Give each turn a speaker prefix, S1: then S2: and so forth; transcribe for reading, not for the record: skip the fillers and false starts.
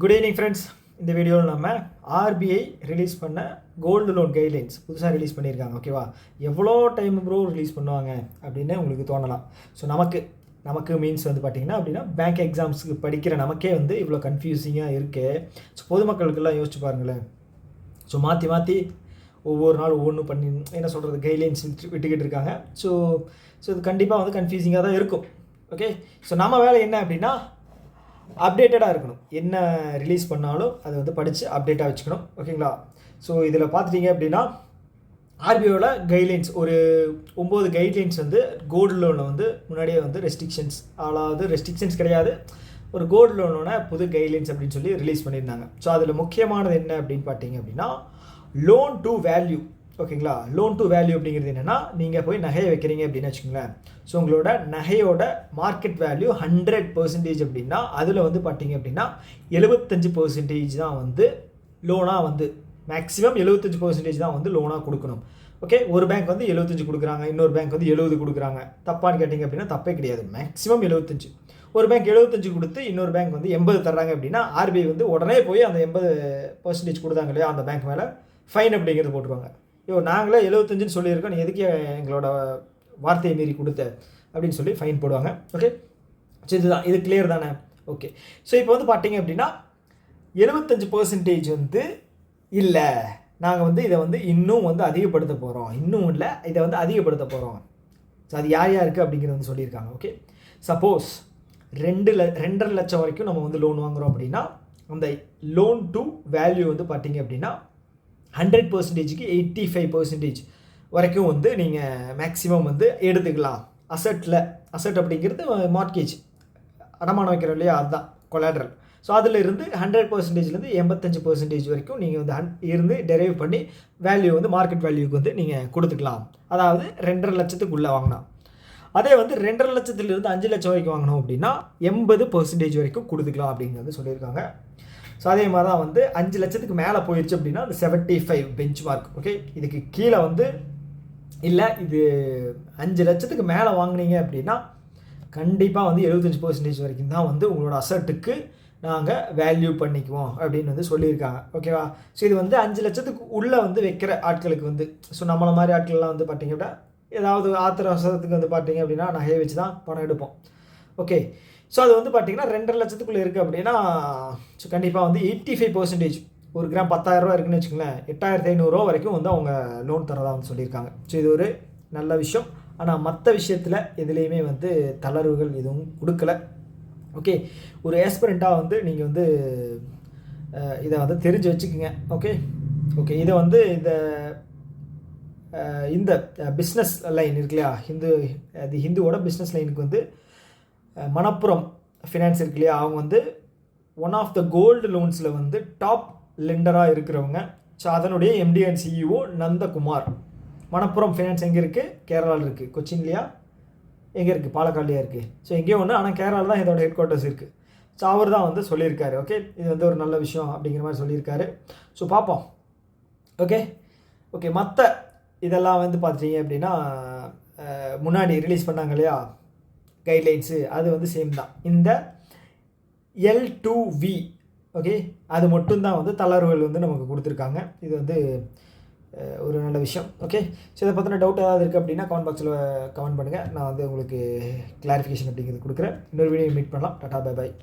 S1: Good evening friends. இந்த வீடியோவில் நம்ம ஆர்பிஐ ரிலீஸ் பண்ண கோல்டு லோன் கைட்லைன்ஸ் புதுசாக ரிலீஸ் பண்ணியிருக்காங்க. ஓகேவா, எவ்வளோ டைம் ப்ரோ ரிலீஸ் பண்ணுவாங்க அப்படின்னு உங்களுக்கு தோணலாம். ஸோ நமக்கு மீன்ஸ் வந்து பார்த்திங்கன்னா அப்படின்னா பேங்க் எக்ஸாம்ஸுக்கு படிக்கிற நமக்கே வந்து இவ்வளோ கன்ஃபியூசிங்காக இருக்குது. ஸோ பொதுமக்களுக்கெல்லாம் யோசிச்சு பாருங்களேன். ஸோ மாற்றி ஒவ்வொரு நாள் ஒவ்வொன்று பண்ணி என்ன சொல்கிறது கைட்லைன்ஸ் விட்டுக்கிட்டு இருக்காங்க. ஸோ இது கண்டிப்பாக வந்து கன்ஃபியூசிங்காக தான் இருக்கும். ஓகே, ஸோ நம்ம வேலை என்ன அப்படின்னா அப்டேட்டடாக இருக்கணும். என்ன ரிலீஸ் பண்ணாலும் அதை வந்து படித்து அப்டேட்டாக வச்சுக்கணும். ஓகேங்களா. ஸோ இதில் பார்த்துட்டிங்க அப்படின்னா ஆர்பிஐயோட கைட்லைன்ஸ் ஒரு 9 கைட்லைன்ஸ் வந்து கோல்டு லோனில் வந்து முன்னாடியே வந்து ரெஸ்ட்ரிக்ஷன்ஸ் அதாவது ரெஸ்ட்ரிக்ஷன்ஸ் கிடையாது, ஒரு கோல்டு லோனோட புது கைட்லைன்ஸ் அப்படின்னு சொல்லி ரிலீஸ் பண்ணியிருந்தாங்க. ஸோ அதில் முக்கியமானது என்ன அப்படின்னு பார்த்தீங்க அப்படின்னா லோன் டு வேல்யூ. ஓகேங்களா, லோன் டு வேல்யூ அப்படிங்கிறது என்னென்னா நீங்கள் போய் நகையை வைக்கிறீங்க அப்படின்னு வச்சுக்கோங்களேன். ஸோ உங்களோட நகையோட மார்க்கெட் வேல்யூ 100% அப்படின்னா அதில் வந்து பார்த்தீங்க அப்படின்னா 75% தான் வந்து லோனாக வந்து மேக்ஸிமம் 75% தான் வந்து லோனாக கொடுக்கணும். ஓகே, ஒரு பேங்க் வந்து 75 கொடுக்குறாங்க, இன்னொரு பேங்க் வந்து 70 கொடுக்குறாங்க. தப்பான்னு கேட்டிங்க அப்படின்னா தப்பே கிடையாது. மேக்ஸிமம் 75. ஒரு பேங்க் 75 கொடுத்து இன்னொரு பேங்க் வந்து 80 தர்றாங்க அப்படின்னா ஆர்பிஐ வந்து உடனே போய் அந்த 80% கொடுத்தாங்க இல்லையா அந்த பேங்க் மேலே ஃபைன் அப்படிங்கிறது போட்டுருவாங்க. நாங்களே 75ன்னு சொல்லியிருக்கோம், நீ எதுக்கு எங்களோட வார்த்தையை மீறி கொடுத்த அப்படின்னு சொல்லி ஃபைன் போடுவாங்க. ஓகே, ஸோ இது கிளியர் தானே? ஓகே, ஸோ இப்போ வந்து பார்த்தீங்க அப்படின்னா 75% வந்து இல்லை, நாங்கள் வந்து இதை வந்து இன்னும் வந்து அதிகப்படுத்த போகிறோம், இன்னும் இல்லை இதை வந்து அதிகப்படுத்த போகிறோம். ஸோ அது யாருக்கு அப்படிங்கிறது வந்து சொல்லியிருக்காங்க. ஓகே, சப்போஸ் 2.5 லட்சம் வரைக்கும் நம்ம வந்து லோன் வாங்குகிறோம் அப்படின்னா அந்த லோன் டு வேல்யூ வந்து பார்த்தீங்க அப்படின்னா 100%க்கு 85% வரைக்கும் வந்து நீங்கள் மேக்ஸிமம் வந்து எடுத்துக்கலாம். அசட் அப்படிங்கிறது மார்க்கேஜ் அடமானம் வைக்கிறோம் இல்லையா, அதுதான் கொலாட்ரல். ஸோ அதில் இருந்து 100%லேருந்து 85% வரைக்கும் நீங்கள் வந்து இருந்து டெரைவ் பண்ணி வேல்யூ வந்து மார்க்கெட் வேல்யூக்கு வந்து நீங்கள் கொடுத்துக்கலாம். அதாவது 2.5 லட்சத்துக்குள்ளே வாங்கினா. அதே வந்து 2.5 லட்சத்துலேருந்து 5 லட்சம் வரைக்கும் வாங்கினோம் அப்படின்னா 80% வரைக்கும் கொடுத்துக்கலாம் அப்படிங்கிறது சொல்லியிருக்காங்க. ஸோ அதே மாதிரி தான் வந்து 5 லட்சத்துக்கு மேலே போயிடுச்சு அப்படின்னா அது 75 பெஞ்ச் மார்க். ஓகே, இதுக்கு கீழே வந்து இல்லை, இது 5 லட்சத்துக்கு மேலே வாங்கினீங்க அப்படின்னா கண்டிப்பாக வந்து 75% வரைக்கும் தான் வந்து உங்களோட அசட்டுக்கு நாங்கள் வேல்யூ பண்ணிக்குவோம் அப்படின்னு வந்து சொல்லியிருக்காங்க. ஓகேவா. ஸோ இது வந்து 5 லட்சத்துக்கு உள்ளே வந்து வைக்கிற ஆட்களுக்கு வந்து ஸோ நம்மளை மாதிரி ஆட்கள்லாம் வந்து பார்த்திங்க அப்படின்னா ஏதாவது ஆத்திர அவசரத்துக்கு வந்து பார்த்திங்க அப்படின்னா நகையை வச்சு தான் பணம் எடுப்போம். ஓகே, ஸோ அது வந்து பார்த்திங்கன்னா 2.5 லட்சத்துக்குள்ளே இருக்குது அப்படின்னா ஸோ கண்டிப்பாக வந்து 85% ஒரு கிராம் 10,000 ரூபா இருக்குன்னு வச்சுக்கோங்களேன், 8,500 ரூபா வரைக்கும் வந்து அவங்க லோன் தரதாக வந்து சொல்லியிருக்காங்க. ஸோ இது ஒரு நல்ல விஷயம். ஆனால் மற்ற விஷயத்தில் எதுலேயுமே வந்து தளர்வுகள் எதுவும் கொடுக்கல. ஓகே, ஒரு ஆஸ்பிரண்ட்டாக வந்து நீங்கள் வந்து இதை வந்து தெரிஞ்சு வச்சுக்கோங்க. ஓகே, இதை வந்து இந்த பிஸ்னஸ் லைன் இருக்கு இல்லையா, ஹிந்துவோட பிஸ்னஸ் லைனுக்கு வந்து மணப்புரம் ஃபினான்ஸ் இருக்கு இல்லையா, அவங்க வந்து ஒன் ஆஃப் த கோல்டு லோன்ஸில் வந்து டாப் லெண்டராக இருக்கிறவங்க. ஸோ அதனுடைய MD and CEO Nandakumar. Manappuram finance எங்கே இருக்குது? கேரளாவில் இருக்குது. கொச்சின்லையா எங்கே இருக்குது? பாலக்காட்லையா இருக்குது. ஸோ எங்கேயோ ஒன்று, ஆனால் கேரளாவில் தான் இதோட ஹெட் குவார்ட்டர்ஸ் இருக்குது. ஸோ அவர் தான் வந்து சொல்லியிருக்காரு. ஓகே, இது வந்து ஒரு நல்ல விஷயம் அப்படிங்கிற மாதிரி சொல்லியிருக்காரு. ஸோ பார்ப்போம். ஓகே, மற்ற இதெல்லாம் வந்து பார்த்துட்டீங்க அப்படின்னா முன்னாடி ரிலீஸ் பண்ணாங்க இல்லையா கைட்லைன்ஸு, அது வந்து சேம் தான். இந்த L2V ஓகே, அது மட்டும்தான் வந்து தளர்வுகள் வந்து நமக்கு கொடுத்துருக்காங்க. இது வந்து ஒரு நல்ல விஷயம். ஓகே, ஸோ இதை பற்றின டவுட் ஏதாவது இருக்குது அப்படின்னா கமெண்ட் பாக்ஸில் கமெண்ட் பண்ணுங்கள். நான் வந்து உங்களுக்கு கிளாரிஃபிகேஷன் அப்படிங்கிறது கொடுக்குறேன். இன்னொரு வீடியோ மீட் பண்ணலாம். Tata, bye bye.